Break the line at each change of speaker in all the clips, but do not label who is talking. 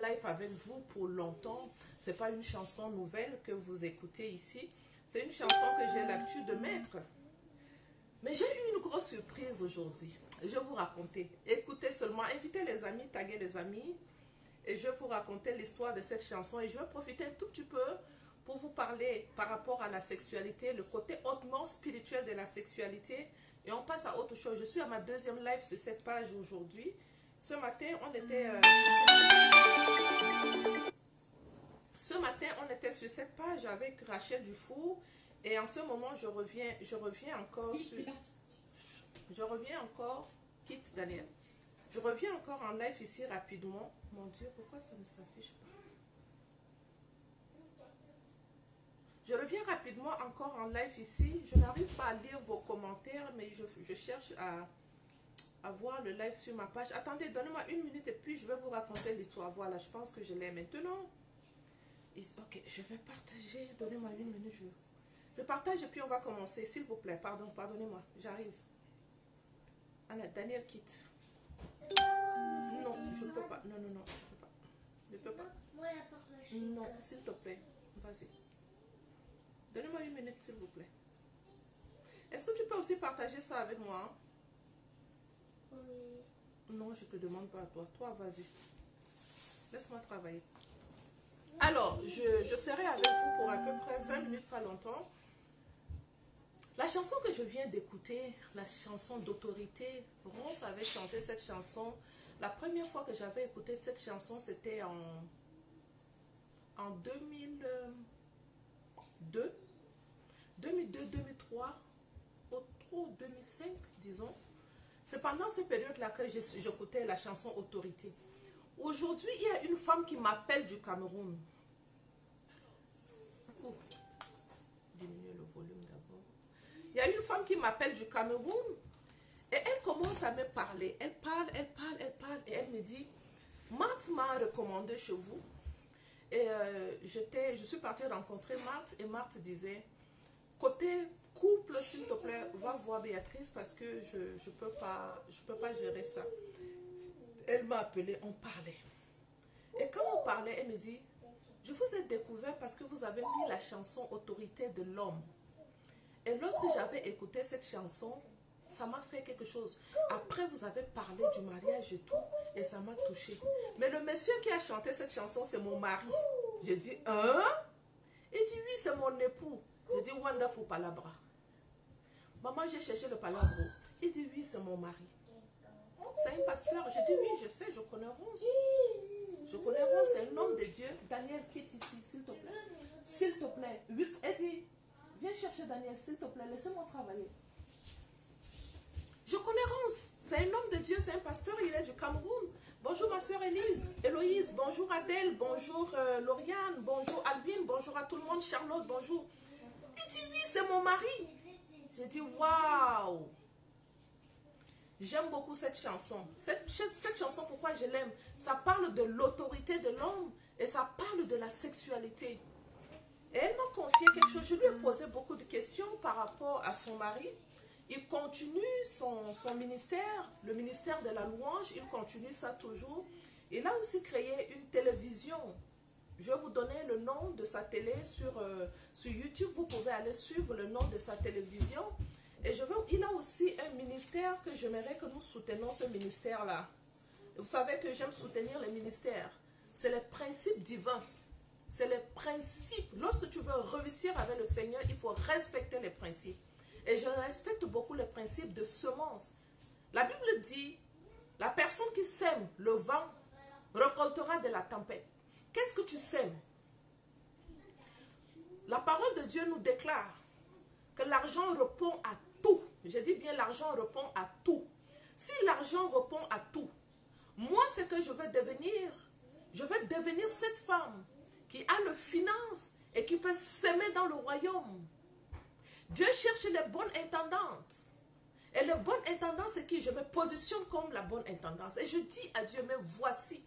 Live avec vous pour longtemps. C'est pas une chanson nouvelle que vous écoutez ici. C'est une chanson que j'ai l'habitude de mettre. Mais j'ai eu une grosse surprise aujourd'hui. Je vais vous raconter. Écoutez seulement, invitez les amis, taguez les amis. Et je vais vous raconter l'histoire de cette chanson. Et je vais profiter un tout petit peu pour vous parler par rapport à la sexualité, le côté hautement spirituel de la sexualité. Et on passe à autre chose. Je suis à ma deuxième live sur cette page aujourd'hui. Ce matin, on était sur cette page avec Rachel Dufour. Et en ce moment, je reviens encore sur... Je reviens encore, quitte Daniel. Je reviens encore en live ici rapidement. Mon Dieu, pourquoi ça ne s'affiche pas? Je reviens rapidement encore en live ici. Je n'arrive pas à lire vos commentaires, mais je cherche à voir le live sur ma page. Attendez, donnez-moi une minute et puis je vais vous raconter l'histoire. Voilà, je pense que je l'ai maintenant. Ok, je vais partager. Donnez-moi une minute. Je partage et puis on va commencer. S'il vous plaît, pardonnez-moi. J'arrive. Anna, Daniel quitte. Non, je ne peux pas. Non, je ne peux pas. Je ne peux pas. Non, s'il te plaît. Vas-y. Donnez-moi une minute, s'il vous plaît. Est-ce que tu peux aussi partager ça avec moi?
Oui.
Non, je ne te demande pas à toi. Toi, vas-y. Laisse-moi travailler. Alors, je serai avec vous pour à peu près 20 minutes, pas longtemps. La chanson que je viens d'écouter, la chanson d'Autorité, Rose avait chanté cette chanson. La première fois que j'avais écouté cette chanson, c'était en 2002, 2003, au trop 2005, disons. C'est pendant cette période-là que j'écoutais la chanson Autorité. Aujourd'hui, il y a une femme qui m'appelle du Cameroun. Diminuez le volume d'abord. Il y a une femme qui m'appelle du Cameroun et elle commence à me parler. Elle parle et elle me dit, Marthe m'a recommandé chez vous. Et je suis partie rencontrer Marthe et Marthe disait, côté couple, s'il te plaît, va voir Béatrice parce que je peux pas gérer ça. Elle m'a appelé, on parlait. Et quand on parlait, elle me dit, je vous ai découvert parce que vous avez mis la chanson Autorité de l'homme. Et lorsque j'avais écouté cette chanson, ça m'a fait quelque chose. Après, vous avez parlé du mariage et tout, et ça m'a touché. Mais le monsieur qui a chanté cette chanson, c'est mon mari. J'ai dit, hein? Il dit, oui, c'est mon époux. J'ai dit, wonderful palabra. Maman, j'ai cherché le palabra. Il dit, oui, c'est mon mari. C'est un pasteur. J'ai dit, oui, je sais, je connais Rose. Je connais Rose, c'est un homme de Dieu. Daniel, quitte ici, s'il te plaît. S'il te plaît. Elle dit, viens chercher Daniel, s'il te plaît, laissez-moi travailler. Je connais Rose, c'est un homme de Dieu, c'est un pasteur, il est du Cameroun. Bonjour ma soeur Héloïse, bonjour Adèle, bonjour Lauriane, bonjour Alvin, bonjour à tout le monde, Charlotte, bonjour. Il dit oui, c'est mon mari. J'ai dit waouh. J'aime beaucoup cette chanson. Cette chanson, pourquoi je l'aime? Ça parle de l'autorité de l'homme et ça parle de la sexualité. Et elle m'a confié quelque chose. Je lui ai posé beaucoup de questions par rapport à son mari. Il continue son ministère, le ministère de la louange. Il continue ça toujours. Il a aussi créé une télévision. Je vais vous donner le nom de sa télé sur YouTube. Vous pouvez aller suivre le nom de sa télévision. Et il a aussi un ministère que j'aimerais que nous soutenions ce ministère-là. Vous savez que j'aime soutenir les ministères. C'est les principes divins. C'est les principes. Lorsque tu veux réussir avec le Seigneur, il faut respecter les principes. Et je respecte beaucoup les principes de semence. La Bible dit, la personne qui sème le vent récoltera de la tempête. Qu'est-ce que tu sèmes? La parole de Dieu nous déclare que l'argent répond à tout. Je dis bien l'argent répond à tout. Si l'argent répond à tout, moi ce que je veux devenir cette femme qui a le finance et qui peut s'aimer dans le royaume. Dieu cherche les bonnes intendantes. Et le bon intendant, c'est qui? Je me positionne comme la bonne intendance. Et je dis à Dieu, mais voici,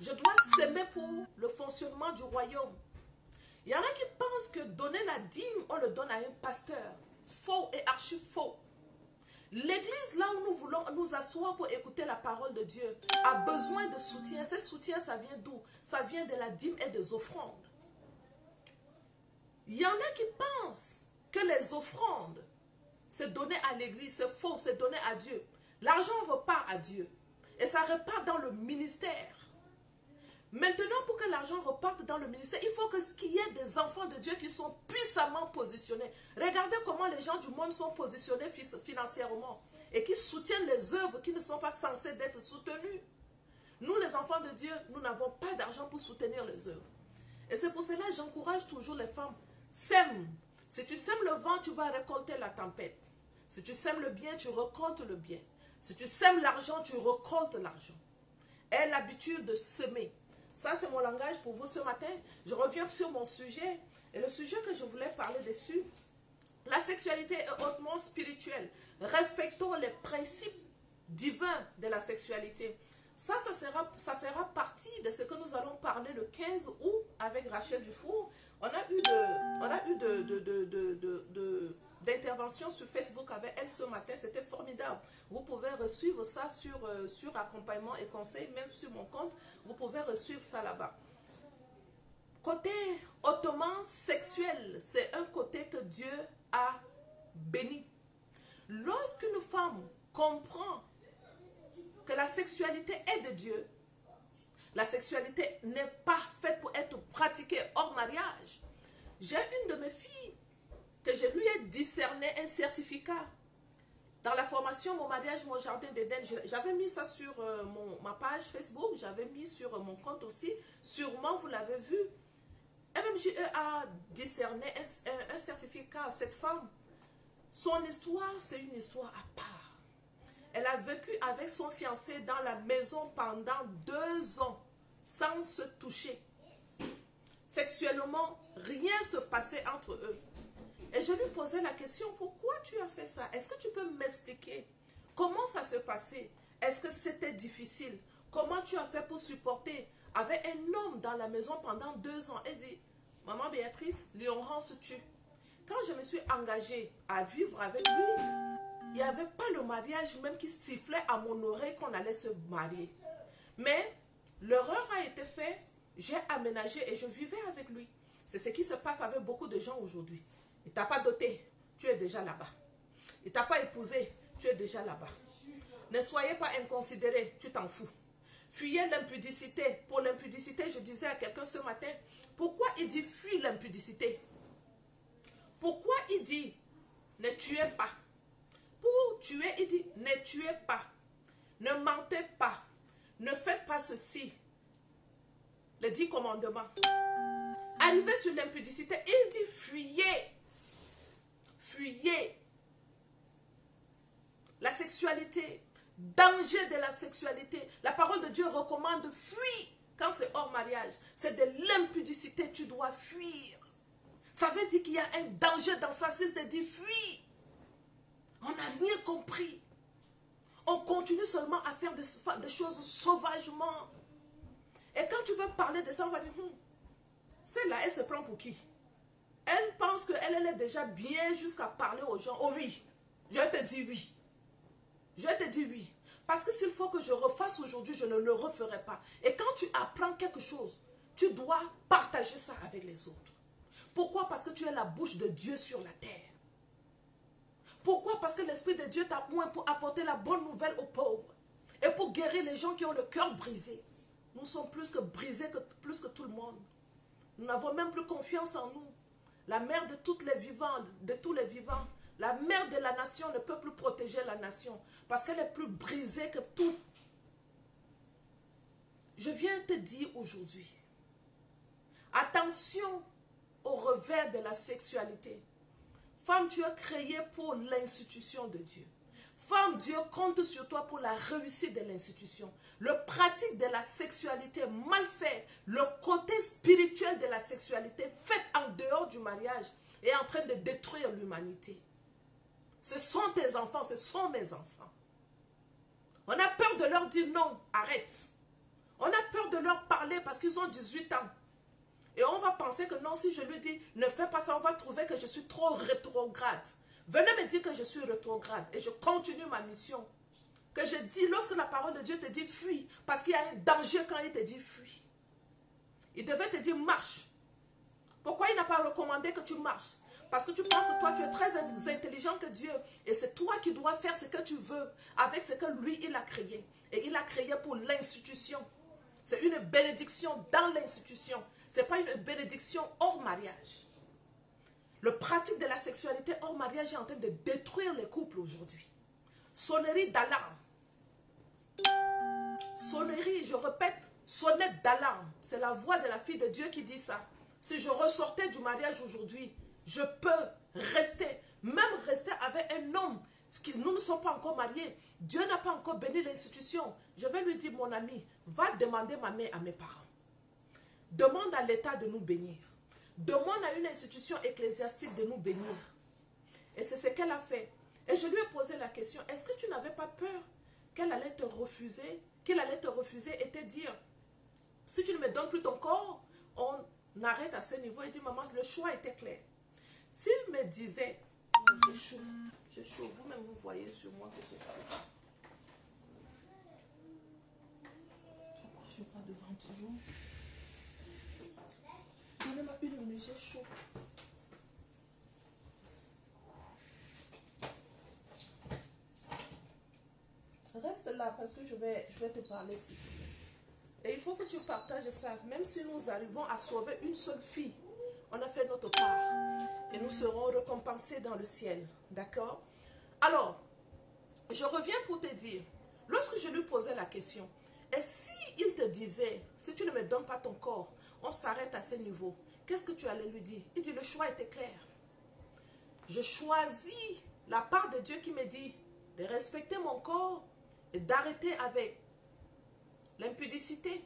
je dois s'aimer pour le fonctionnement du royaume. Il y en a qui pensent que donner la dîme, on le donne à un pasteur. Faux et archi faux. L'église, là où nous voulons nous asseoir pour écouter la parole de Dieu, a besoin de soutien. Ce soutien, ça vient d'où? Ça vient de la dîme et des offrandes. Il y en a qui pensent que les offrandes, c'est donné à l'église, c'est faux, c'est donné à Dieu. L'argent repart à Dieu. Et ça repart dans le ministère. Maintenant, pour que l'argent reparte dans le ministère, il faut qu'il y ait des enfants de Dieu qui sont puissamment positionnés. Regardez comment les gens du monde sont positionnés financièrement et qui soutiennent les œuvres qui ne sont pas censées être soutenues. Nous, les enfants de Dieu, nous n'avons pas d'argent pour soutenir les œuvres. Et c'est pour cela que j'encourage toujours les femmes. Sème. Si tu sèmes le vent, tu vas récolter la tempête. Si tu sèmes le bien, tu récoltes le bien. Si tu sèmes l'argent, tu récoltes l'argent. Aie l'habitude de semer. Ça, c'est mon langage pour vous ce matin. Je reviens sur mon sujet. Et le sujet que je voulais parler dessus, la sexualité est hautement spirituelle. Respectons les principes divins de la sexualité. Ça fera partie de ce que nous allons parler le 15 août avec Rachel Dufour. On a eu d'intervention sur Facebook avec elle ce matin. C'était formidable. Vous pouvez suivre ça sur accompagnement et conseil, même sur mon compte. Vous pouvez suivre ça là-bas. Côté hautement sexuel, c'est un côté que Dieu a béni. Lorsqu'une femme comprend que la sexualité est de Dieu, la sexualité n'est pas faite pour être pratiquée hors mariage. J'ai une de mes filles que je lui ai discerné un certificat. Dans la formation Mon mariage, mon jardin d'Éden, j'avais mis ça sur ma page Facebook, j'avais mis sur mon compte aussi. Sûrement, vous l'avez vu. MMJE a discerné un certificat à cette femme. Son histoire, c'est une histoire à part. Elle a vécu avec son fiancé dans la maison pendant 2 ans, sans se toucher. Sexuellement, rien ne se passait entre eux. Et je lui posais la question, pourquoi tu as fait ça? Est-ce que tu peux m'expliquer comment ça se passait? Est-ce que c'était difficile? Comment tu as fait pour supporter avec un homme dans la maison pendant 2 ans? Elle dit, maman Béatrice, l'ignorance tue. Quand je me suis engagée à vivre avec lui, il n'y avait pas le mariage même qui sifflait à mon oreille qu'on allait se marier. Mais l'erreur a été faite, j'ai aménagé et je vivais avec lui. C'est ce qui se passe avec beaucoup de gens aujourd'hui. Il ne t'a pas doté, tu es déjà là-bas. Il ne t'a pas épousé, tu es déjà là-bas. Ne soyez pas inconsidérés, tu t'en fous. Fuyez l'impudicité. Pour l'impudicité, je disais à quelqu'un ce matin, pourquoi il dit fuis l'impudicité? Pourquoi il dit ne tuez pas? Pour tuer, il dit ne tuez pas, ne mentez pas, ne faites pas ceci. Les 10 commandements. Arrivé sur l'impudicité, il dit fuyez. Fuyez. La sexualité, danger de la sexualité. La parole de Dieu recommande fuis quand c'est hors mariage. C'est de l'impudicité, tu dois fuir. Ça veut dire qu'il y a un danger dans ça. S'il te dit fuis. On n'a rien compris. On continue seulement à faire des choses sauvagement. Et quand tu veux parler de ça, on va dire, celle-là, elle se prend pour qui? Elle pense qu'elle est déjà bien jusqu'à parler aux gens. Oh oui, je te dis oui. Je te dis oui. Parce que s'il faut que je refasse aujourd'hui, je ne le referai pas. Et quand tu apprends quelque chose, tu dois partager ça avec les autres. Pourquoi? Parce que tu es la bouche de Dieu sur la terre. Pourquoi? Parce que l'Esprit de Dieu t'a oint pour apporter la bonne nouvelle aux pauvres. Et pour guérir les gens qui ont le cœur brisé. Nous sommes plus que brisés, plus que tout le monde. Nous n'avons même plus confiance en nous. La mère de tous les vivants, la mère de la nation ne peut plus protéger la nation. Parce qu'elle est plus brisée que tout. Je viens te dire aujourd'hui, attention au revers de la sexualité. Femme, tu es créée pour l'institution de Dieu. Femme, Dieu compte sur toi pour la réussite de l'institution. Le pratique de la sexualité mal fait, le côté spirituel de la sexualité fait en dehors du mariage est en train de détruire l'humanité. Ce sont tes enfants, ce sont mes enfants. On a peur de leur dire non, arrête. On a peur de leur parler parce qu'ils ont 18 ans. Et on va penser que non, si je lui dis ne fais pas ça, on va trouver que je suis trop rétrograde. Venez me dire que je suis rétrograde et je continue ma mission. Que je dis, lorsque la parole de Dieu te dit fuis, parce qu'il y a un danger quand il te dit fuis. Il devait te dire marche. Pourquoi il n'a pas recommandé que tu marches? Parce que tu penses que toi, tu es très intelligent que Dieu. Et c'est toi qui dois faire ce que tu veux avec ce que lui, il a créé. Et il a créé pour l'institution. C'est une bénédiction dans l'institution. Ce n'est pas une bénédiction hors mariage. Le pratique de la sexualité hors mariage est en train de détruire les couples aujourd'hui. Sonnerie d'alarme. Sonnerie, je répète, sonnette d'alarme. C'est la voix de la fille de Dieu qui dit ça. Si je ressortais du mariage aujourd'hui, je peux rester, même rester avec un homme, nous ne sommes pas encore mariés. Dieu n'a pas encore béni l'institution. Je vais lui dire, mon ami, va demander ma main à mes parents. Demande à l'État de nous bénir. Demande à une institution ecclésiastique de nous bénir. Et c'est ce qu'elle a fait. Et je lui ai posé la question, est-ce que tu n'avais pas peur qu'elle allait te refuser, et te dire, si tu ne me donnes plus ton corps, on arrête à ce niveau. Et dit, maman, le choix était clair. S'il me disait, oh, j'ai chaud, vous-même vous voyez sur moi que j'ai chaud. Pourquoi je n'ai pas de ventilo? Donnez-moi une minute, j'ai chaud. Reste là parce que je vais te parler s'il te plaît. Et il faut que tu partages ça. Même si nous arrivons à sauver une seule fille, on a fait notre part. Et nous serons récompensés dans le ciel. D'accord? Alors, je reviens pour te dire, lorsque je lui posais la question, et si il te disait, si tu ne me donnes pas ton corps, on s'arrête à ce niveau, qu'est-ce que tu allais lui dire? Il dit, le choix était clair. Je choisis la part de Dieu qui me dit de respecter mon corps et d'arrêter avec l'impudicité.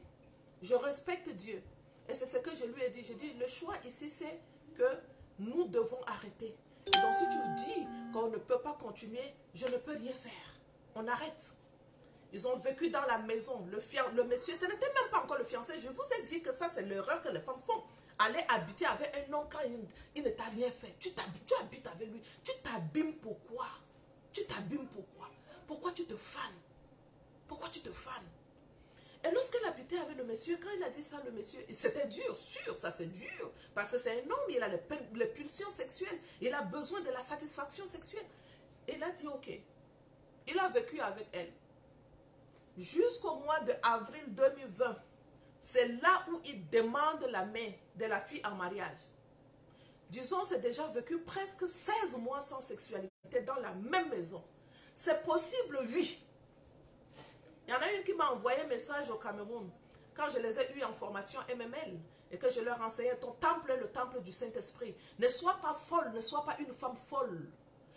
Je respecte Dieu. Et c'est ce que je lui ai dit. Je dis, le choix ici, c'est que nous devons arrêter. Et donc, si tu dis qu'on ne peut pas continuer, je ne peux rien faire. On arrête. Ils ont vécu dans la maison. Le monsieur, ce n'était même pas encore le fiancé. Je vous ai dit que ça, c'est l'erreur que les femmes font. Aller habiter avec un homme quand il ne t'a rien fait. Tu habites avec lui. Tu t'abîmes pourquoi? Tu t'abîmes pourquoi? Pourquoi tu te fanes? Pourquoi tu te fanes? Et lorsqu'elle habitait avec le monsieur, quand il a dit ça, le monsieur, c'était dur, sûr, ça c'est dur. Parce que c'est un homme, il a les pulsions sexuelles. Il a besoin de la satisfaction sexuelle. Et il a dit, ok. Il a vécu avec elle. Jusqu'au mois d'avril 2020, c'est là où il demande la main de la fille en mariage. Disons, c'est déjà vécu presque 16 mois sans sexualité dans la même maison. C'est possible, oui. Il y en a une qui m'a envoyé un message au Cameroun, quand je les ai eus en formation MML, et que je leur enseignais, ton temple est le temple du Saint-Esprit. Ne sois pas folle, ne sois pas une femme folle.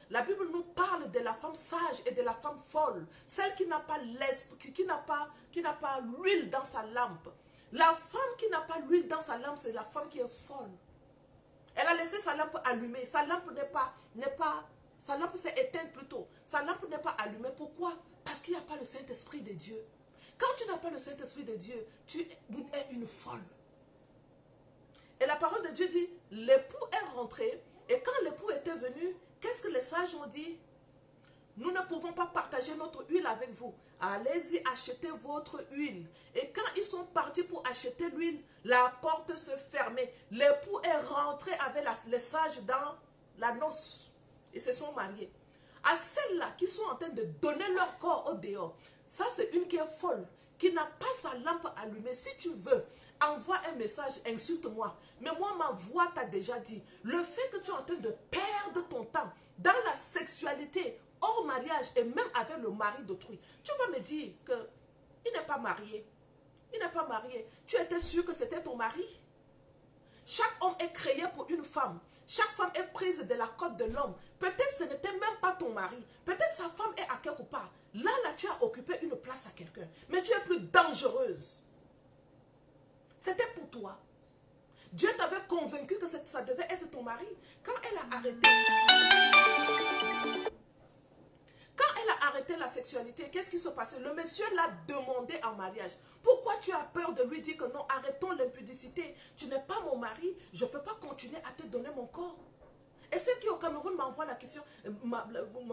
La Bible nous parle de la femme sage et de la femme folle, celle qui n'a pas l'esprit, qui n'a pas l'huile dans sa lampe. La femme qui n'a pas l'huile dans sa lampe, c'est la femme qui est folle. Elle a laissé sa lampe allumée. Sa lampe sa lampe s'est éteinte plutôt. Sa lampe n'est pas allumée. Pourquoi? Parce qu'il n'y a pas le Saint-Esprit de Dieu. Quand tu n'as pas le Saint-Esprit de Dieu, tu es une folle. Et la parole de Dieu dit, l'époux est rentré. Et quand l'époux était venu, qu'est-ce que les sages ont dit? Nous ne pouvons pas partager notre huile avec vous. Allez-y, achetez votre huile. Et quand ils sont partis pour acheter l'huile, la porte se fermait. L'époux est rentré avec les sages dans la noce. Ils se sont mariés. À celles-là qui sont en train de donner leur corps au dehors, ça c'est une qui est folle, qui n'a pas sa lampe allumée. Si tu veux, envoie un message, insulte-moi. Mais moi, ma voix t'a déjà dit, le fait que tu es en train de perdre ton temps dans la sexualité, hors mariage et même avec le mari d'autrui, tu vas me dire qu'il n'est pas marié. Il n'est pas marié. Tu étais sûr que c'était ton mari? Chaque homme est créé pour une femme. Chaque femme est prise de la côte de l'homme. Peut-être ce n'était même pas ton mari. Peut-être sa femme est à quelque part. Là, tu as occupé une place à quelqu'un. Mais tu es plus dangereuse. C'était pour toi. Dieu t'avait convaincu que ça devait être ton mari. Quand elle a arrêté la sexualité, qu'est-ce qui se passait? Le monsieur l'a demandé en mariage. Pourquoi tu as peur de lui dire que non, arrêtons l'impudicité? Tu n'es pas mon mari, je ne peux pas continuer à te donner mon corps. Et celles qui ont Cameroun m'envoie la question,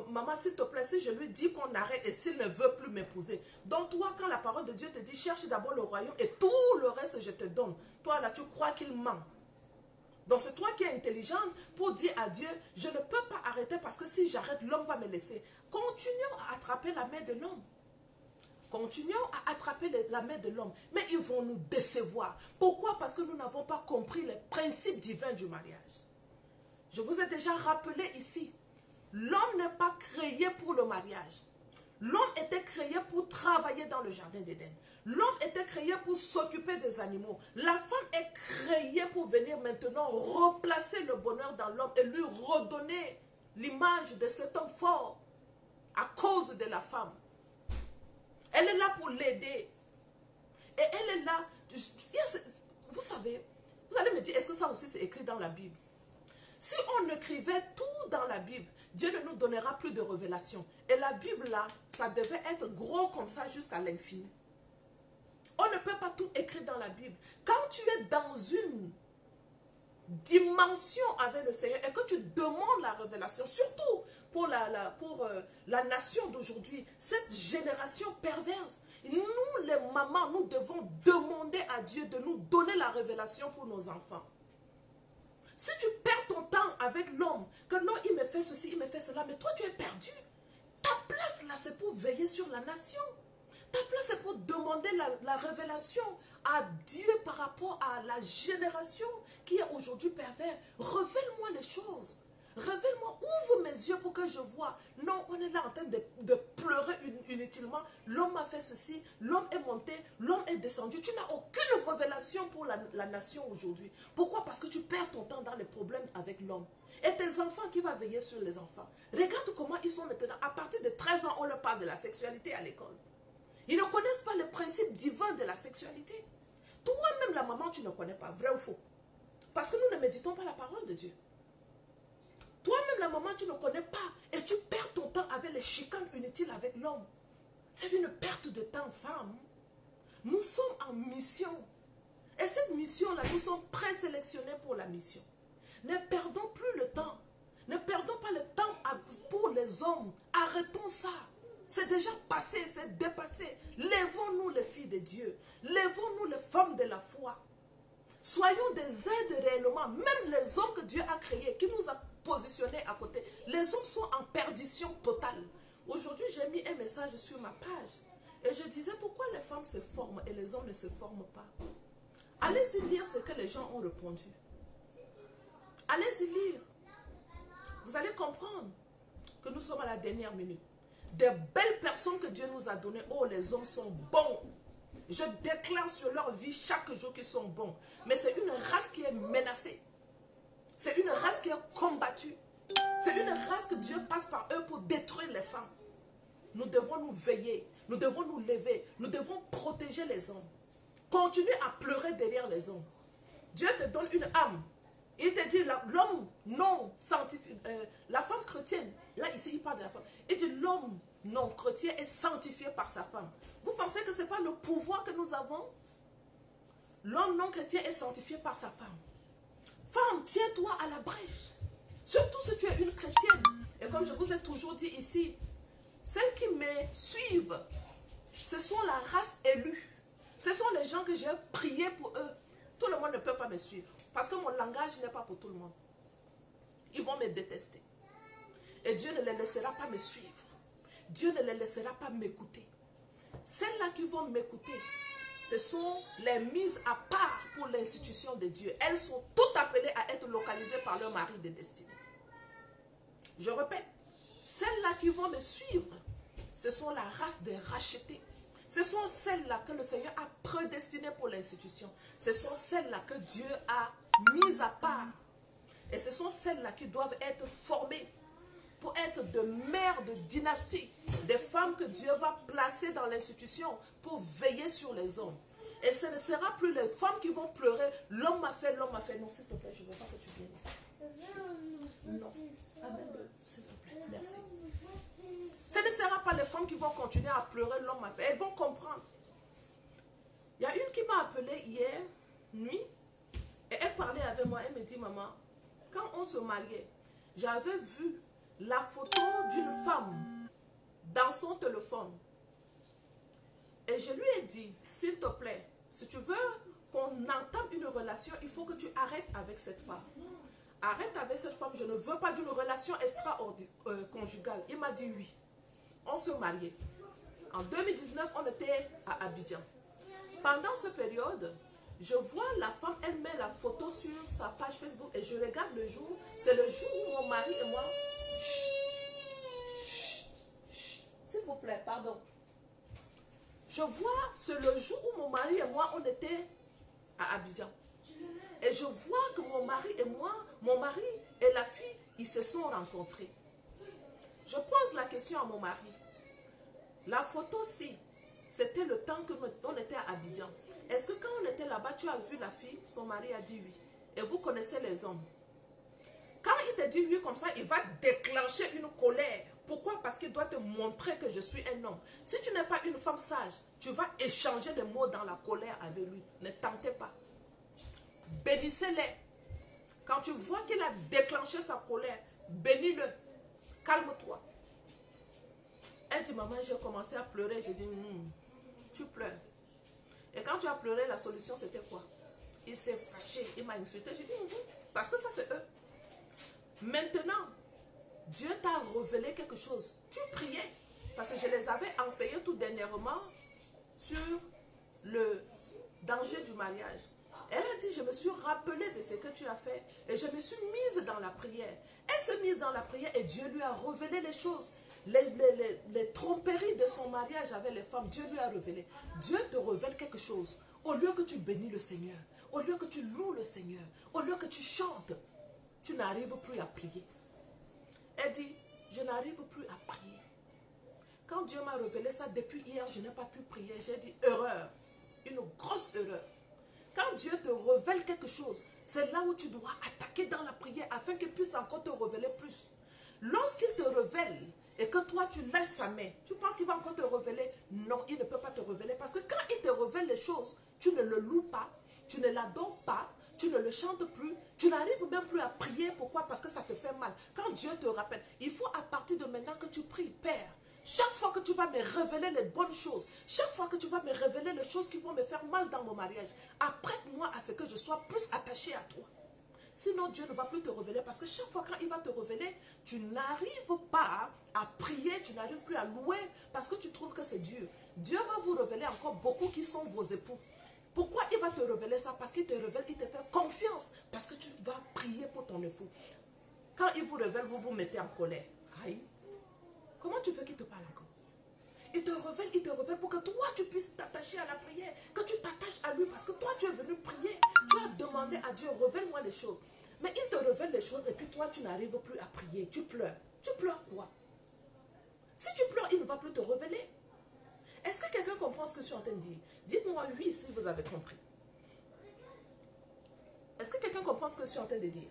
maman, s'il te plaît, si je lui dis qu'on arrête et s'il ne veut plus m'épouser. Donc toi, quand la parole de Dieu te dit, cherche d'abord le royaume et tout le reste, je te donne. Toi, là, tu crois qu'il ment. Donc c'est toi qui es intelligente pour dire à Dieu, je ne peux pas arrêter parce que si j'arrête, l'homme va me laisser. Continuons à attraper la main de l'homme. Continuons à attraper la main de l'homme. Mais ils vont nous décevoir. Pourquoi? Parce que nous n'avons pas compris les principes divins du mariage. Je vous ai déjà rappelé ici, l'homme n'est pas créé pour le mariage. L'homme était créé pour travailler dans le jardin d'Éden. L'homme était créé pour s'occuper des animaux. La femme est créée pour venir maintenant replacer le bonheur dans l'homme et lui redonner l'image de cet homme fort à cause de la femme. Elle est là pour l'aider. Et elle est là. Vous savez, vous allez me dire, est-ce que ça aussi c'est écrit dans la Bible? Si on écrivait tout dans la Bible, Dieu ne nous donnera plus de révélation. Et la Bible là, ça devait être gros comme ça jusqu'à l'infini. On ne peut pas tout écrire dans la Bible. Quand tu es dans une dimension avec le Seigneur et que tu demandes la révélation, surtout pour la nation d'aujourd'hui, cette génération perverse, nous les mamans, nous devons demander à Dieu de nous donner la révélation pour nos enfants. Si tu perds ton temps avec l'homme, que non, il me fait ceci, il me fait cela, mais toi tu es perdu. Ta place là, c'est pour veiller sur la nation. Ta place, c'est pour demander la révélation à Dieu par rapport à la génération qui est aujourd'hui pervers. Révèle-moi les choses. Révèle-moi, ouvre mes yeux pour que je vois. Non, on est là en train de pleurer inutilement. L'homme a fait ceci, l'homme est monté, l'homme est descendu. Tu n'as aucune révélation pour la nation aujourd'hui. Pourquoi? Parce que tu perds ton temps dans les problèmes avec l'homme. Et tes enfants, qui va veiller sur les enfants? Regarde comment ils sont maintenant. À partir de 13 ans, on leur parle de la sexualité à l'école. Ils ne connaissent pas le principe divin de la sexualité. Toi-même, la maman, tu ne connais pas, vrai ou faux? Parce que nous ne méditons pas la parole de Dieu. Toi-même, la maman, tu ne connais pas et tu perds ton temps avec les chicanes inutiles avec l'homme. C'est une perte de temps, femme. Nous sommes en mission. Et cette mission-là, nous sommes présélectionnés pour la mission. Ne perdons plus le temps. Ne perdons pas le temps pour les hommes. Arrêtons ça. C'est déjà passé, c'est dépassé. Lèvons-nous les filles de Dieu. Lèvons-nous les femmes de la foi. Soyons des aides réellement. Même les hommes que Dieu a créés, qui nous a positionnés à côté, les hommes sont en perdition totale. Aujourd'hui, j'ai mis un message sur ma page. Et je disais, pourquoi les femmes se forment et les hommes ne se forment pas? Allez-y lire ce que les gens ont répondu. Allez-y lire. Vous allez comprendre que nous sommes à la dernière minute. Des belles personnes que Dieu nous a données. Oh, les hommes sont bons. Je déclare sur leur vie chaque jour qu'ils sont bons. Mais c'est une race qui est menacée. C'est une race qui est combattue. C'est une race que Dieu passe par eux pour détruire les femmes. Nous devons nous veiller. Nous devons nous lever. Nous devons protéger les hommes. Continue à pleurer derrière les hommes. Dieu te donne une âme. Il te dit, l'homme non sanctifié, la femme chrétienne, là ici il parle de la femme, il dit l'homme non chrétien est sanctifié par sa femme. Vous pensez que ce n'est pas le pouvoir que nous avons? L'homme non chrétien est sanctifié par sa femme. Femme, tiens-toi à la brèche. Surtout si tu es une chrétienne. Et comme je vous ai toujours dit ici, celles qui me suivent, ce sont la race élue. Ce sont les gens que j'ai prié pour eux. Tout le monde ne peut pas me suivre. Parce que mon langage n'est pas pour tout le monde. Ils vont me détester. Et Dieu ne les laissera pas me suivre. Dieu ne les laissera pas m'écouter. Celles-là qui vont m'écouter, ce sont les mises à part pour l'institution de Dieu. Elles sont toutes appelées à être localisées par leur mari de destinée. Je répète, celles-là qui vont me suivre, ce sont la race des rachetés. Ce sont celles-là que le Seigneur a prédestinées pour l'institution. Ce sont celles-là que Dieu a mises à part. Et ce sont celles-là qui doivent être formées pour être de mères de dynastie. Des femmes que Dieu va placer dans l'institution pour veiller sur les hommes. Et ce ne sera plus les femmes qui vont pleurer. L'homme m'a fait, l'homme m'a fait. Non, s'il te plaît, je ne veux pas que tu viennes ici. Non. Amène-le, s'il te plaît. Merci. Ce ne sera pas les femmes qui vont continuer à pleurer, l'homme m'a fait. Elles vont comprendre. Il y a une qui m'a appelée hier nuit et elle parlait avec moi. Elle me dit, maman, quand on se mariait, j'avais vu la photo d'une femme dans son téléphone. Et je lui ai dit, s'il te plaît, si tu veux qu'on entame une relation, il faut que tu arrêtes avec cette femme. Arrête avec cette femme, je ne veux pas d'une relation extra-conjugale. Il m'a dit oui. On se mariait. En 2019, on était à Abidjan. Pendant cette période, je vois la femme, elle met la photo sur sa page Facebook et je regarde le jour. C'est le jour où mon mari et moi... S'il vous plaît, pardon. Je vois, c'est le jour où mon mari et moi, on était à Abidjan. Et je vois que mon mari et moi, mon mari et la fille, ils se sont rencontrés. Je pose la question à mon mari. La photo, si, c'était le temps que on était à Abidjan. Est-ce que quand on était là-bas, tu as vu la fille? Son mari a dit oui. Et vous connaissez les hommes. Quand il te dit oui comme ça, il va déclencher une colère. Pourquoi? Parce qu'il doit te montrer que je suis un homme. Si tu n'es pas une femme sage, tu vas échanger des mots dans la colère avec lui. Ne tentez pas. Bénissez-les. Quand tu vois qu'il a déclenché sa colère, bénis-le. Calme-toi. Elle dit, maman, j'ai commencé à pleurer. J'ai dit, tu pleures. Et quand tu as pleuré, la solution c'était quoi? Il s'est fâché, il m'a insulté. J'ai dit, parce que ça c'est eux. Maintenant, Dieu t'a révélé quelque chose. Tu priais. Parce que je les avais enseignés tout dernièrement sur le danger du mariage. Elle a dit, je me suis rappelée de ce que tu as fait. Et je me suis mise dans la prière. Elle se mise dans la prière et Dieu lui a révélé les choses. Les tromperies de son mariage avec les femmes, Dieu lui a révélé. Dieu te révèle quelque chose. Au lieu que tu bénis le Seigneur, au lieu que tu loues le Seigneur, au lieu que tu chantes, tu n'arrives plus à prier. Elle dit, je n'arrive plus à prier. Quand Dieu m'a révélé ça, depuis hier, je n'ai pas pu prier. J'ai dit, erreur, une grosse erreur. Quand Dieu te révèle quelque chose, c'est là où tu dois attaquer dans la prière afin qu'il puisse encore te révéler plus. Lorsqu'il te révèle et que toi tu lâches sa main, tu penses qu'il va encore te révéler? Non, il ne peut pas te révéler parce que quand il te révèle les choses, tu ne le loues pas, tu ne l'adores pas, tu ne le chantes plus, tu n'arrives même plus à prier. Pourquoi? Parce que ça te fait mal. Quand Dieu te rappelle, il faut à partir de maintenant que tu pries, Père. Chaque fois que tu vas me révéler les bonnes choses, chaque fois que tu vas me révéler les choses qui vont me faire mal dans mon mariage, apprête-moi à ce que je sois plus attaché à toi. Sinon, Dieu ne va plus te révéler parce que chaque fois quand il va te révéler, tu n'arrives pas à prier, tu n'arrives plus à louer parce que tu trouves que c'est Dieu. Dieu va vous révéler encore beaucoup qui sont vos époux. Pourquoi il va te révéler ça? Parce qu'il te révèle, il te fait confiance parce que tu vas prier pour ton époux. Quand il vous révèle, vous vous mettez en colère. Aïe. Comment tu veux qu'il te parle encore? Il te révèle pour que toi tu puisses t'attacher à la prière, que tu t'attaches à lui parce que toi tu es venu prier, tu as demandé à Dieu, révèle-moi les choses. Mais il te révèle les choses et puis toi tu n'arrives plus à prier, tu pleures. Tu pleures quoi? Si tu pleures, il ne va plus te révéler. Est-ce que quelqu'un comprend ce que je suis en train de dire? Dites-moi oui si vous avez compris. Est-ce que quelqu'un comprend ce que je suis en train de dire?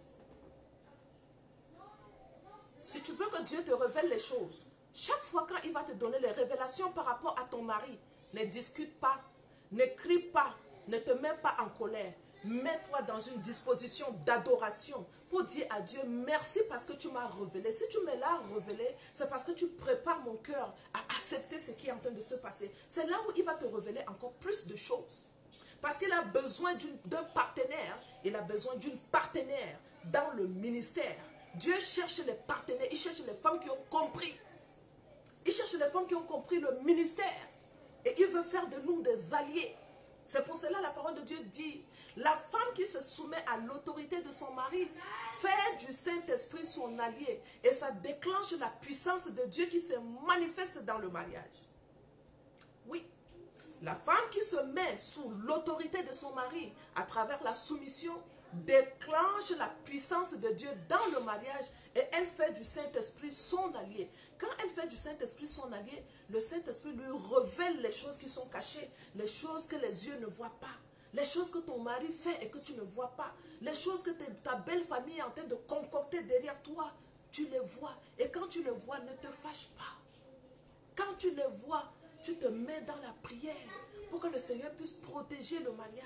Si tu veux que Dieu te révèle les choses, chaque fois quand il va te donner les révélations par rapport à ton mari, ne discute pas, ne crie pas, ne te mets pas en colère. Mets-toi dans une disposition d'adoration pour dire à Dieu merci parce que tu m'as révélé. Si tu me l'as révélé, c'est parce que tu prépares mon cœur à accepter ce qui est en train de se passer. C'est là où il va te révéler encore plus de choses. Parce qu'il a besoin d'un partenaire, il a besoin d'une partenaire dans le ministère. Dieu cherche les partenaires, il cherche les femmes qui ont compris. Il cherche les femmes qui ont compris le ministère. Et il veut faire de nous des alliés. C'est pour cela la parole de Dieu dit, la femme qui se soumet à l'autorité de son mari fait du Saint-Esprit son allié. Et ça déclenche la puissance de Dieu qui se manifeste dans le mariage. Oui, la femme qui se met sous l'autorité de son mari à travers la soumission déclenche la puissance de Dieu dans le mariage et elle fait du Saint-Esprit son allié. Quand elle fait du Saint-Esprit son allié, le Saint-Esprit lui révèle les choses qui sont cachées, les choses que les yeux ne voient pas, les choses que ton mari fait et que tu ne vois pas, les choses que ta belle famille est en train de concocter derrière toi, tu les vois. Et quand tu les vois, ne te fâche pas. Quand tu les vois, tu te mets dans la prière pour que le Seigneur puisse protéger le mariage.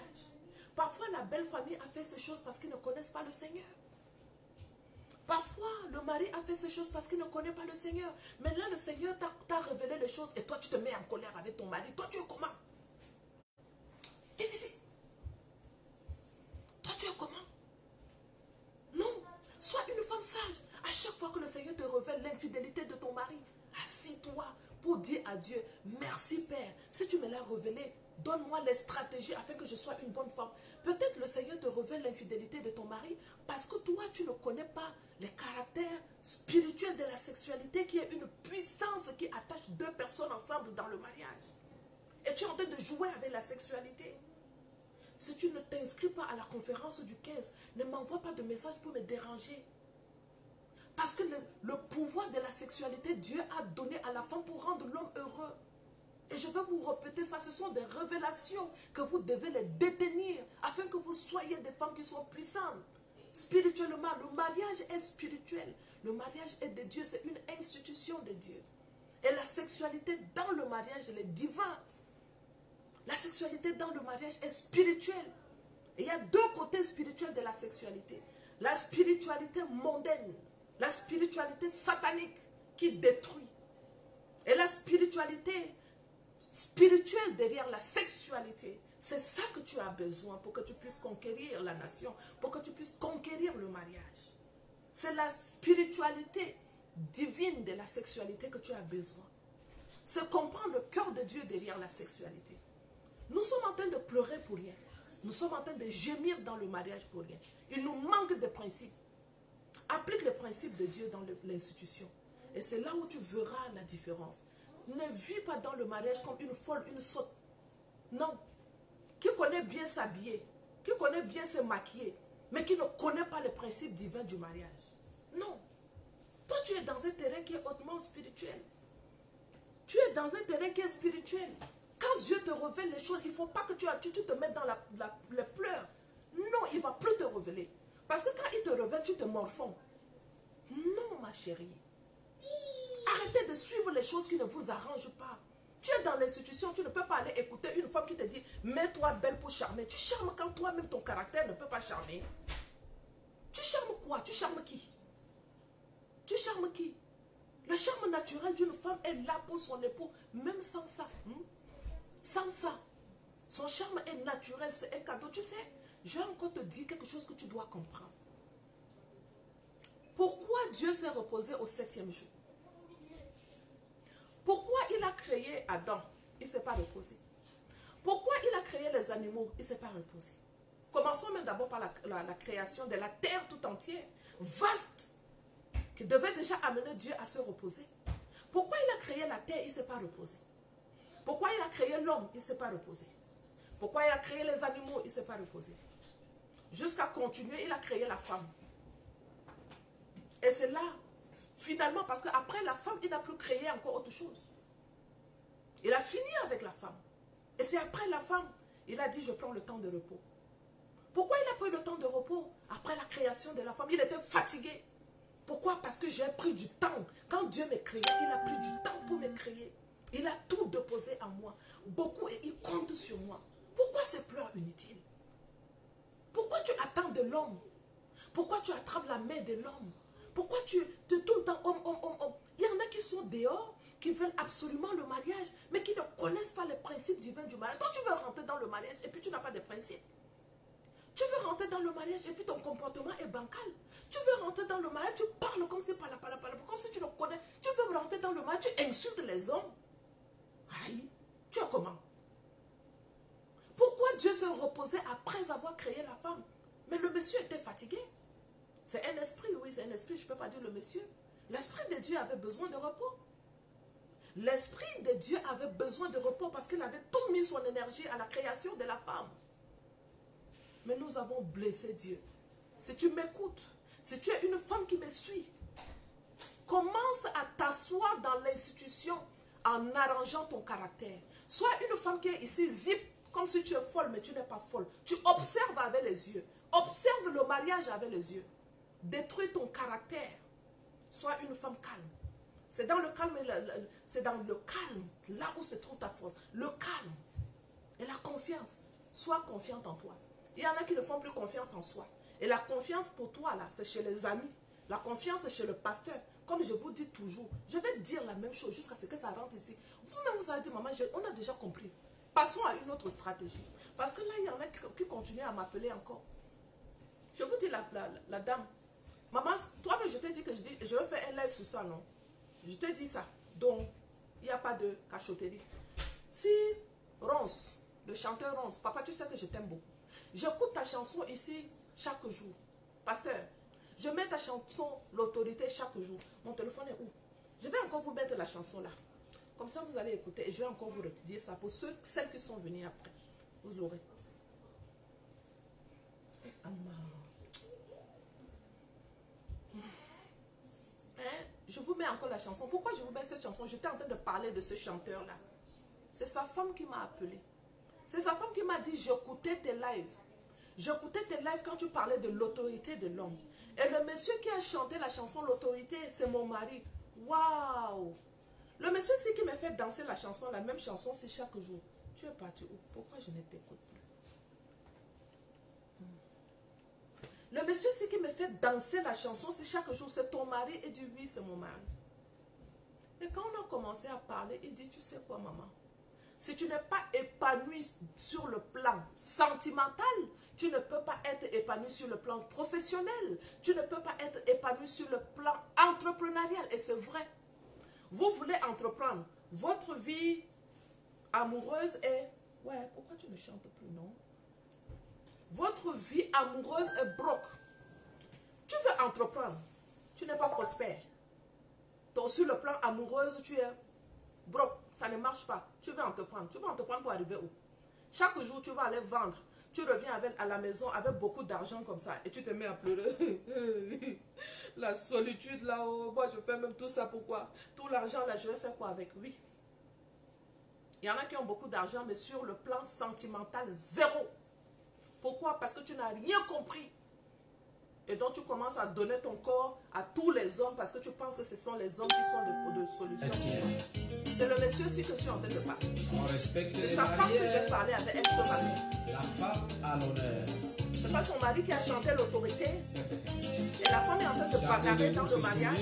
Parfois, la belle famille a fait ces choses parce qu'ils ne connaissent pas le Seigneur. Parfois, le mari a fait ces choses parce qu'il ne connaît pas le Seigneur. Mais là, le Seigneur t'a révélé les choses et toi, tu te mets en colère avec ton mari. Toi, tu es comment? Qu'est-ce que c'est? Toi, tu es comment? Non. Sois une femme sage. À chaque fois que le Seigneur te révèle l'infidélité de ton mari, assis-toi pour dire à Dieu, merci Père. Si tu me l'as révélé, donne-moi les stratégies afin que je sois une bonne femme. Peut-être le Seigneur te révèle l'infidélité de ton mari parce que toi, tu ne connais pas les caractères spirituels de la sexualité qui est une puissance qui attache deux personnes ensemble dans le mariage. Et tu es en train de jouer avec la sexualité. Si tu ne t'inscris pas à la conférence du 15, ne m'envoie pas de message pour me déranger. Parce que le pouvoir de la sexualité, Dieu a donné à la femme pour rendre l'homme heureux. Et je vais vous répéter ça, ce sont des révélations que vous devez les détenir afin que vous soyez des femmes qui sont puissantes. Spirituellement, le mariage est spirituel. Le mariage est de Dieu, c'est une institution de Dieu. Et la sexualité dans le mariage, elle est divine. La sexualité dans le mariage est spirituelle. Et il y a deux côtés spirituels de la sexualité. La spiritualité mondaine, la spiritualité satanique qui détruit. Et la spiritualité spirituelle derrière la sexualité, c'est ça que tu as besoin pour que tu puisses conquérir la nation, pour que tu puisses conquérir le mariage. C'est la spiritualité divine de la sexualité que tu as besoin. C'est comprendre le cœur de Dieu derrière la sexualité. Nous sommes en train de pleurer pour rien. Nous sommes en train de gémir dans le mariage pour rien. Il nous manque de principes. Applique les principes de Dieu dans l'institution. Et c'est là où tu verras la différence. Ne vis pas dans le mariage comme une folle, une sotte. Non. Qui connaît bien s'habiller, qui connaît bien se maquiller, mais qui ne connaît pas les principes divins du mariage. Non. Toi, tu es dans un terrain qui est hautement spirituel. Tu es dans un terrain qui est spirituel. Quand Dieu te révèle les choses, il ne faut pas que tu te mettes dans les pleurs. Non, il ne va plus te révéler. Parce que quand il te révèle, tu te morfonds. Non, ma chérie. Arrêtez de suivre les choses qui ne vous arrangent pas. Tu es dans l'institution, tu ne peux pas aller écouter une femme qui te dit « Mets-toi belle pour charmer ». Tu charmes quand toi-même ton caractère ne peut pas charmer. Tu charmes quoi? Tu charmes qui? Tu charmes qui? Le charme naturel d'une femme est là pour son époux, même sans ça. Sans ça. Son charme est naturel, c'est un cadeau. Tu sais, je vais encore te dire quelque chose que tu dois comprendre. Pourquoi Dieu s'est reposé au 7e jour? Pourquoi il a créé Adam? Il ne s'est pas reposé. Pourquoi il a créé les animaux? Il ne s'est pas reposé. Commençons même d'abord par la création de la terre tout entière, vaste, qui devait déjà amener Dieu à se reposer. Pourquoi il a créé la terre? Il ne s'est pas reposé. Pourquoi il a créé l'homme? Il ne s'est pas reposé. Pourquoi il a créé les animaux? Il ne s'est pas reposé. Jusqu'à continuer, il a créé la femme. Et c'est là, finalement, parce qu'après la femme, il n'a plus créé encore autre chose. Il a fini avec la femme. Et c'est après la femme, il a dit, je prends le temps de repos. Pourquoi il a pris le temps de repos? Après la création de la femme, il était fatigué. Pourquoi? Parce que j'ai pris du temps. Quand Dieu m'a créé, il a pris du temps pour me créer. Il a tout déposé en moi. Beaucoup, et il compte sur moi. Pourquoi ces pleurs inutiles? Pourquoi tu attends de l'homme? Pourquoi tu attrapes la main de l'homme? Pourquoi tu es tout le temps homme? Il y en a qui sont dehors, qui veulent absolument le mariage, mais qui ne connaissent pas les principes divins du mariage. Toi, tu veux rentrer dans le mariage et puis tu n'as pas de principes. Tu veux rentrer dans le mariage et puis ton comportement est bancal. Tu veux rentrer dans le mariage, tu parles comme si comme si tu le connais. Tu veux rentrer dans le mariage, tu insultes les hommes. Aïe, tu es comment? Pourquoi Dieu s'est reposé après avoir créé la femme? Mais le monsieur était fatigué. C'est un esprit, oui, c'est un esprit, je ne peux pas dire le monsieur. L'esprit de Dieu avait besoin de repos. L'esprit de Dieu avait besoin de repos parce qu'il avait tout mis son énergie à la création de la femme. Mais nous avons blessé Dieu. Si tu m'écoutes, si tu es une femme qui me suit, commence à t'asseoir dans l'institution en arrangeant ton caractère. Sois une femme qui est ici, zip, comme si tu es folle, mais tu n'es pas folle. Tu observes avec les yeux. Observe le mariage avec les yeux. Détruis ton caractère. Sois une femme calme. C'est dans le calme, là où se trouve ta force. Le calme et la confiance. Sois confiante en toi. Il y en a qui ne font plus confiance en soi. Et la confiance pour toi, là, c'est chez les amis. La confiance chez le pasteur, comme je vous dis toujours, je vais dire la même chose jusqu'à ce que ça rentre ici. Vous-même, vous allez dire, maman, on a déjà compris. Passons à une autre stratégie. Parce que là, il y en a qui continuent à m'appeler encore. Je vous dis, la dame, maman, toi-même, je t'ai dit que je vais faire un live sur ça, non? Je te dis ça. Donc, il n'y a pas de cachotterie. Si Ronce, le chanteur Ronce, papa, tu sais que je t'aime beaucoup. J'écoute ta chanson ici chaque jour. Pasteur, je mets ta chanson, l'autorité, chaque jour. Mon téléphone est où? Je vais encore vous mettre la chanson là. Comme ça, vous allez écouter et je vais encore vous dire ça pour celles qui sont venues après. Vous l'aurez. Je vous mets encore la chanson. Pourquoi je vous mets cette chanson? J'étais en train de parler de ce chanteur-là. C'est sa femme qui m'a appelé. C'est sa femme qui m'a dit, j'écoutais tes lives. J'écoutais tes lives quand tu parlais de l'autorité de l'homme. Et le monsieur qui a chanté la chanson L'autorité, c'est mon mari. Waouh! Le monsieur aussi qui m'a fait danser la chanson, la même chanson, c'est chaque jour. Tu es parti où? Pourquoi je ne t'écoute plus? Le monsieur aussi qui me fait danser la chanson, c'est chaque jour, c'est ton mari. Il dit oui, c'est mon mari. Et quand on a commencé à parler, il dit, tu sais quoi, maman? Si tu n'es pas épanoui sur le plan sentimental, tu ne peux pas être épanoui sur le plan professionnel. Tu ne peux pas être épanoui sur le plan entrepreneurial. Et c'est vrai. Vous voulez entreprendre. Votre vie amoureuse est... Ouais, pourquoi tu ne chantes plus, non? Votre vie amoureuse est broke. Tu veux entreprendre. Tu n'es pas prospère. Donc sur le plan amoureux, tu es broke. Ça ne marche pas. Tu veux entreprendre. Tu veux entreprendre pour arriver où? Chaque jour, tu vas aller vendre. Tu reviens à la maison avec beaucoup d'argent comme ça. Et tu te mets à pleurer. La solitude là-haut. Moi, je fais même tout ça. Pourquoi? Tout l'argent là, je vais faire quoi avec? Oui. Il y en a qui ont beaucoup d'argent, mais sur le plan sentimental, zéro. Pourquoi? Parce que tu n'as rien compris. Et donc tu commences à donner ton corps à tous les hommes parce que tu penses que ce sont les hommes qui sont de solution. C'est le monsieur aussi que je suis en train de parler. C'est sa femme que j'ai parlé avec elle ce matin.
La femme à l'honneur.
C'est pas son mari qui a chanté l'autorité. Et la femme est en train de bagarrer dans le mariage.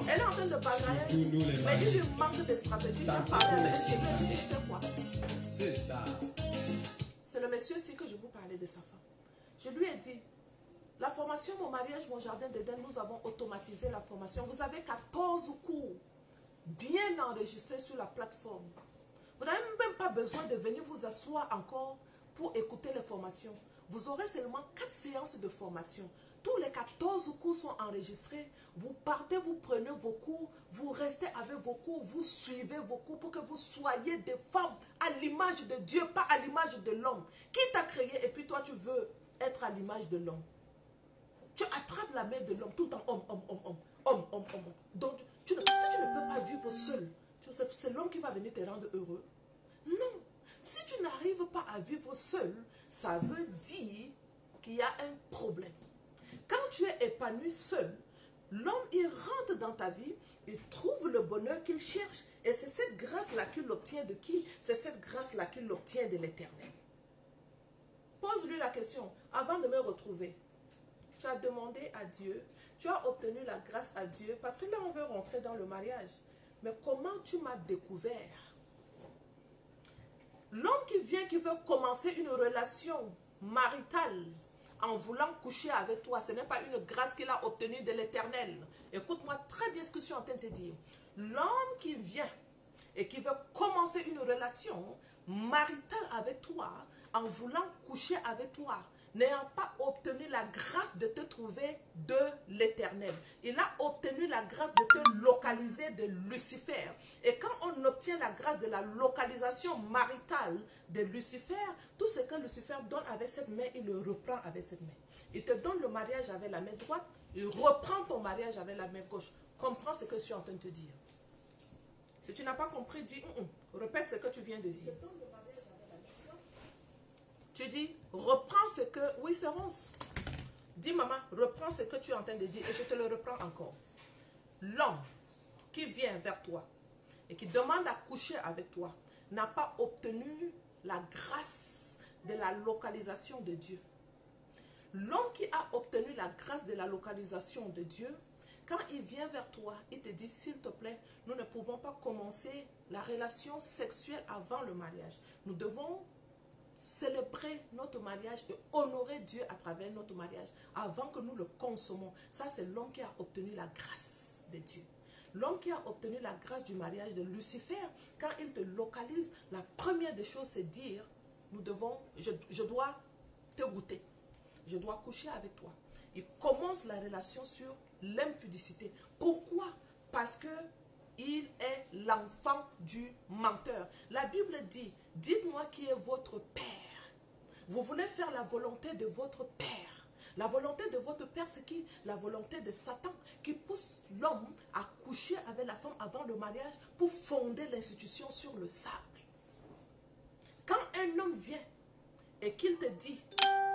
Elle est en train de bagarrer. Mais il lui manque de stratégie. J'ai parlé avec elle. Tu sais quoi?
C'est ça.
C'est le monsieur aussi que je vous parlais de sa femme. Je lui ai dit, la formation, mon mariage, mon jardin d'Éden, nous avons automatisé la formation. Vous avez 14 cours bien enregistrés sur la plateforme. Vous n'avez même pas besoin de venir vous asseoir encore pour écouter les formations. Vous aurez seulement 4 séances de formation. Tous les 14 cours sont enregistrés. Vous partez, vous prenez vos cours, vous restez avec vos cours, vous suivez vos cours pour que vous soyez des femmes à l'image de Dieu, pas à l'image de l'homme. Qui t'a créé et puis toi tu veux être à l'image de l'homme? Tu attrapes la main de l'homme tout le temps, homme. Donc, si tu ne peux pas vivre seul, c'est l'homme qui va venir te rendre heureux. Non. Si tu n'arrives pas à vivre seul, ça veut dire qu'il y a un problème. Quand tu es épanoui seul, l'homme, il rentre dans ta vie, il trouve le bonheur qu'il cherche. Et c'est cette grâce-là qu'il obtient de qui? C'est cette grâce-là qu'il obtient de l'Éternel. Pose-lui la question, avant de me retrouver. Tu as demandé à Dieu, tu as obtenu la grâce à Dieu, parce que là on veut rentrer dans le mariage. Mais comment tu m'as découvert? L'homme qui vient, qui veut commencer une relation maritale en voulant coucher avec toi, ce n'est pas une grâce qu'il a obtenue de l'Éternel. Écoute-moi très bien ce que je suis en train de te dire. L'homme qui vient et qui veut commencer une relation maritale avec toi, en voulant coucher avec toi, n'ayant pas obtenu la grâce de te trouver de l'Éternel. Il a obtenu la grâce de te localiser de Lucifer. Et quand on obtient la grâce de la localisation maritale de Lucifer, tout ce que Lucifer donne avec cette main, il le reprend avec cette main. Il te donne le mariage avec la main droite, il reprend ton mariage avec la main gauche. Comprends ce que je suis en train de te dire. Si tu n'as pas compris, dis, répète ce que tu viens de dire. Tu dis, reprends ce que... Oui, c'est Ronce. Dis, maman, reprends ce que tu es en train de dire et je te le reprends encore. L'homme qui vient vers toi et qui demande à coucher avec toi n'a pas obtenu la grâce de la localisation de Dieu. L'homme qui a obtenu la grâce de la localisation de Dieu, quand il vient vers toi, il te dit, s'il te plaît, nous ne pouvons pas commencer la relation sexuelle avant le mariage. Nous devons célébrer notre mariage et honorer Dieu à travers notre mariage avant que nous le consommons. Ça, c'est l'homme qui a obtenu la grâce de Dieu. L'homme qui a obtenu la grâce du mariage de Lucifer, quand il te localise, la première des choses, c'est dire, je dois te goûter, je dois coucher avec toi. Il commence la relation sur l'impudicité. Pourquoi? Parce que il est l'enfant du menteur. La Bible dit, dites-moi qui est votre père. Vous voulez faire la volonté de votre père. La volonté de votre père, c'est qui? La volonté de Satan, qui pousse l'homme à coucher avec la femme avant le mariage pour fonder l'institution sur le sable. Quand un homme vient et qu'il te dit,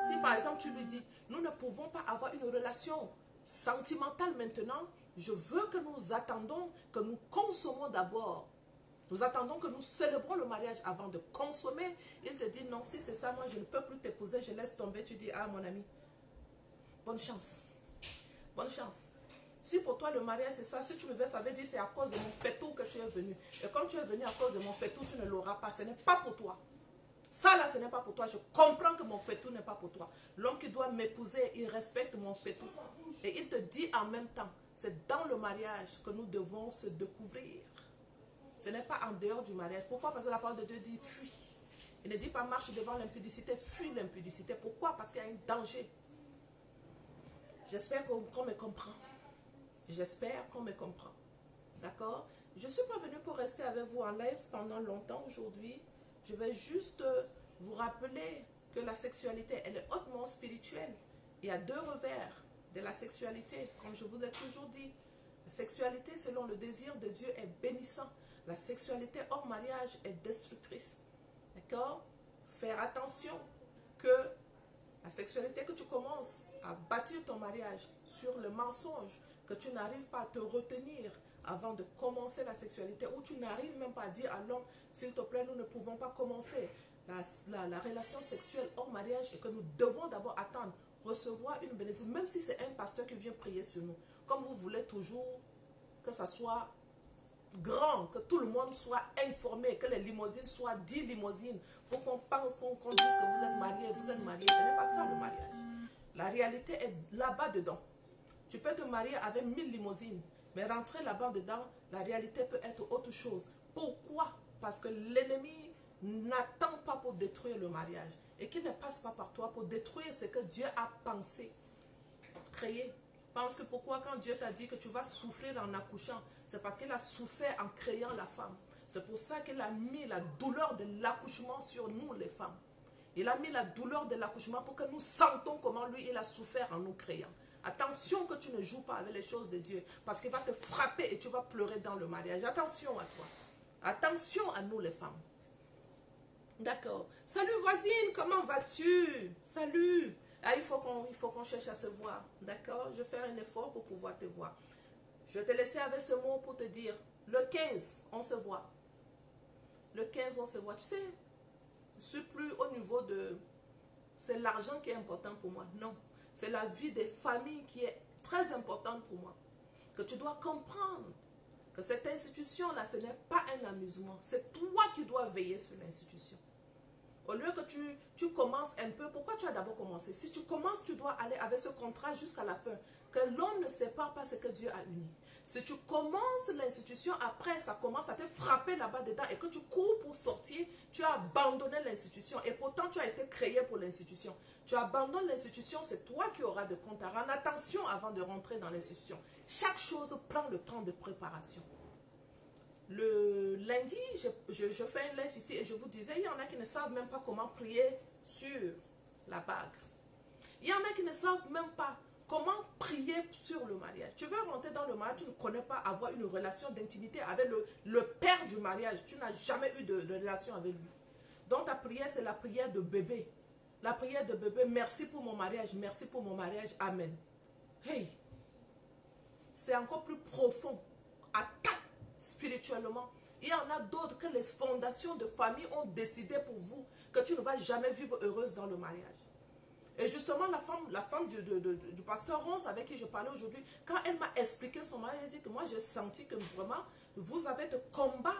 si par exemple tu lui dis, nous ne pouvons pas avoir une relation sentimentale maintenant, je veux que nous attendons, que nous consommons d'abord. Nous attendons que nous célébrons le mariage avant de consommer. Il te dit, non, si c'est ça, moi je ne peux plus t'épouser, je laisse tomber. Tu dis, ah mon ami, bonne chance. Bonne chance. Si pour toi le mariage c'est ça, si tu me veux, ça veut dire c'est à cause de mon pétou que tu es venu. Et comme tu es venu à cause de mon pétou, tu ne l'auras pas. Ce n'est pas pour toi. Ça là, ce n'est pas pour toi. Je comprends que mon pétou n'est pas pour toi. L'homme qui doit m'épouser, il respecte mon pétou. Et il te dit en même temps, c'est dans le mariage que nous devons se découvrir. Ce n'est pas en dehors du mariage. Pourquoi? Parce que la parole de Dieu dit fuis. Il ne dit pas marche devant l'impudicité, fuis l'impudicité. Pourquoi? Parce qu'il y a un danger. J'espère qu'on me comprend. J'espère qu'on me comprend. D'accord? Je ne suis pas venue pour rester avec vous en live pendant longtemps aujourd'hui. Je vais juste vous rappeler que la sexualité, elle est hautement spirituelle. Il y a deux revers de la sexualité, comme je vous l'ai toujours dit. La sexualité, selon le désir de Dieu, est bénissant. La sexualité hors mariage est destructrice. D'accord? Faire attention que la sexualité que tu commences à bâtir ton mariage sur le mensonge, que tu n'arrives pas à te retenir avant de commencer la sexualité, ou tu n'arrives même pas à dire à l'homme, s'il te plaît, nous ne pouvons pas commencer la relation sexuelle hors mariage et que nous devons d'abord attendre, recevoir une bénédiction, même si c'est un pasteur qui vient prier sur nous. Comme vous voulez toujours que ça soit grand, que tout le monde soit informé, que les limousines soient 10 limousines, pour qu'on pense, qu'on dise que vous êtes mariés, ce n'est pas ça le mariage. La réalité est là-bas dedans. Tu peux te marier avec 1000 limousines, mais rentrer là-bas dedans, la réalité peut être autre chose. Pourquoi? Parce que l'ennemi n'attend pas pour détruire le mariage et qu'il ne passe pas par toi pour détruire ce que Dieu a pensé, créé. Je pense que pourquoi quand Dieu t'a dit que tu vas souffrir en accouchant, c'est parce qu'il a souffert en créant la femme. C'est pour ça qu'il a mis la douleur de l'accouchement sur nous les femmes. Il a mis la douleur de l'accouchement pour que nous sentons comment lui il a souffert en nous créant. Attention que tu ne joues pas avec les choses de Dieu, parce qu'il va te frapper et tu vas pleurer dans le mariage. Attention à toi. Attention à nous les femmes. D'accord. Salut voisine, comment vas-tu? Salut. Ah, il faut qu'on cherche à se voir. D'accord? Je vais faire un effort pour pouvoir te voir. Je vais te laisser avec ce mot pour te dire, le 15, on se voit. Le 15, on se voit. Tu sais, je ne suis plus au niveau de... C'est l'argent qui est important pour moi. Non. C'est la vie des familles qui est très importante pour moi. Que tu dois comprendre que cette institution-là, ce n'est pas un amusement. C'est toi qui dois veiller sur l'institution. Au lieu que tu commences un peu, pourquoi tu as d'abord commencé? Si tu commences, tu dois aller avec ce contrat jusqu'à la fin. Que l'homme ne sépare pas ce que Dieu a uni. Si tu commences l'institution, après ça commence à te frapper là-bas dedans et que tu cours pour sortir, tu as abandonné l'institution. Et pourtant, tu as été créé pour l'institution. Tu abandonnes l'institution, c'est toi qui auras de compte à rendre. Attention avant de rentrer dans l'institution. Chaque chose prend le temps de préparation. Le lundi, je fais un live ici et je vous disais, il y en a qui ne savent même pas comment prier sur la bague. Il y en a qui ne savent même pas comment prier sur le mariage. Tu veux rentrer dans le mariage, tu ne connais pas avoir une relation d'intimité avec le père du mariage. Tu n'as jamais eu de relation avec lui. Donc ta prière, c'est la prière de bébé. La prière de bébé, merci pour mon mariage, amen. Hey, c'est encore plus profond. Attaque spirituellement. Il y en a d'autres que les fondations de famille ont décidé pour vous que tu ne vas jamais vivre heureuse dans le mariage. Et justement, la femme du pasteur Ronce avec qui je parlais aujourd'hui, quand elle m'a expliqué son mariage, elle dit que moi j'ai senti que vraiment vous avez de combats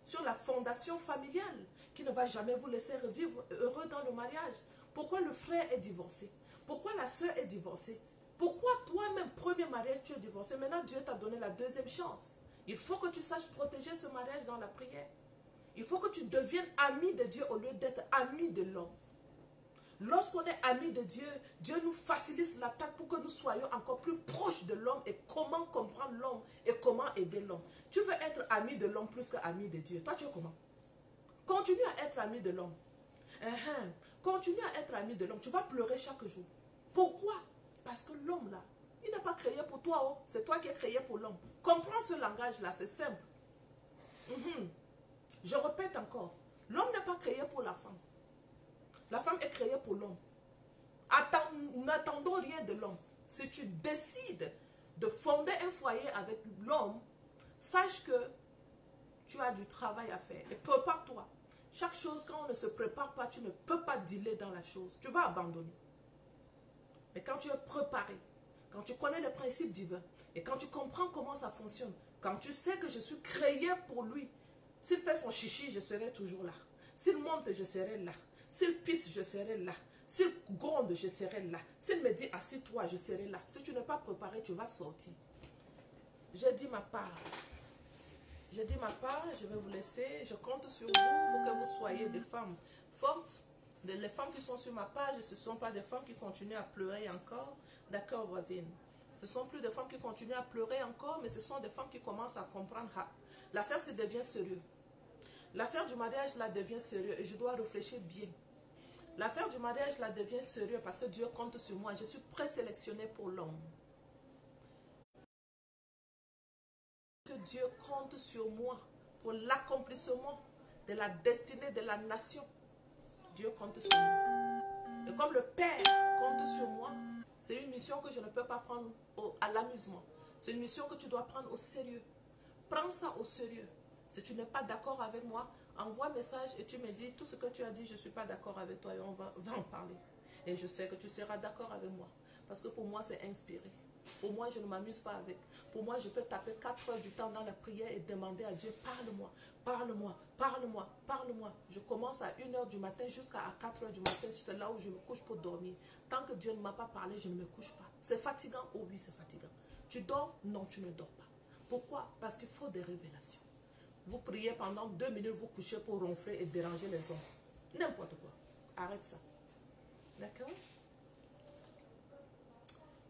sur la fondation familiale qui ne va jamais vous laisser revivre heureux dans le mariage. Pourquoi le frère est divorcé? Pourquoi la soeur est divorcée? Pourquoi toi-même, premier mariage, tu es divorcé? Maintenant, Dieu t'a donné la deuxième chance. Il faut que tu saches protéger ce mariage dans la prière. Il faut que tu deviennes ami de Dieu au lieu d'être ami de l'homme. Lorsqu'on est ami de Dieu, Dieu nous facilite la tâche pour que nous soyons encore plus proches de l'homme et comment comprendre l'homme et comment aider l'homme. Tu veux être ami de l'homme plus qu'ami de Dieu. Toi, tu es comment? Continue à être ami de l'homme. Continue à être ami de l'homme. Tu vas pleurer chaque jour. Pourquoi? Parce que l'homme là, il n'est pas créé pour toi. Oh. C'est toi qui es créé pour l'homme. Comprends ce langage-là, c'est simple. Je répète encore. L'homme n'est pas créé pour la femme. La femme est créée pour l'homme. N'attendons rien de l'homme. Si tu décides de fonder un foyer avec l'homme, sache que tu as du travail à faire. Et prépare-toi. Chaque chose, quand on ne se prépare pas, tu ne peux pas dealer dans la chose. Tu vas abandonner. Mais quand tu es préparé, quand tu connais les principes divins, et quand tu comprends comment ça fonctionne, quand tu sais que je suis créé pour lui, s'il fait son chichi, je serai toujours là. S'il monte, je serai là. S'il pisse, je serai là. S'il gronde, je serai là. S'il me dit assis-toi, je serai là. Si tu n'es pas préparé, tu vas sortir. J'ai dit ma part. J'ai dit ma part, je vais vous laisser. Je compte sur vous pour que vous soyez des femmes fortes. Les femmes qui sont sur ma page, ce ne sont pas des femmes qui continuent à pleurer encore. D'accord, voisine. Ce ne sont plus des femmes qui continuent à pleurer encore, mais ce sont des femmes qui commencent à comprendre. L'affaire, ça devient sérieux. L'affaire du mariage, là, devient sérieux. Et je dois réfléchir bien. L'affaire du mariage, là, devient sérieux parce que Dieu compte sur moi. Je suis présélectionnée pour l'homme. Que Dieu compte sur moi pour l'accomplissement de la destinée de la nation. Dieu compte sur moi. Et comme le Père compte sur moi, c'est une mission que je ne peux pas prendre à l'amusement. C'est une mission que tu dois prendre au sérieux. Prends ça au sérieux. Si tu n'es pas d'accord avec moi, envoie un message et tu me dis tout ce que tu as dit, je ne suis pas d'accord avec toi et on va en parler. Et je sais que tu seras d'accord avec moi. Parce que pour moi, c'est inspiré. Pour moi, je ne m'amuse pas avec. Pour moi, je peux taper 4 heures du temps dans la prière et demander à Dieu, parle-moi, parle-moi, parle-moi, parle-moi. Je commence à 1 heure du matin jusqu'à 4 heures du matin. C'est là où je me couche pour dormir. Tant que Dieu ne m'a pas parlé, je ne me couche pas. C'est fatigant? Oh oui, c'est fatigant. Tu dors? Non, tu ne dors pas. Pourquoi? Parce qu'il faut des révélations. Vous priez pendant 2 minutes, vous couchez pour ronfler et déranger les hommes. N'importe quoi. Arrête ça. D'accord?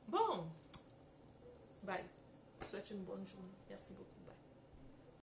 Bon. Bye. Je vous souhaite une bonne journée. Merci beaucoup.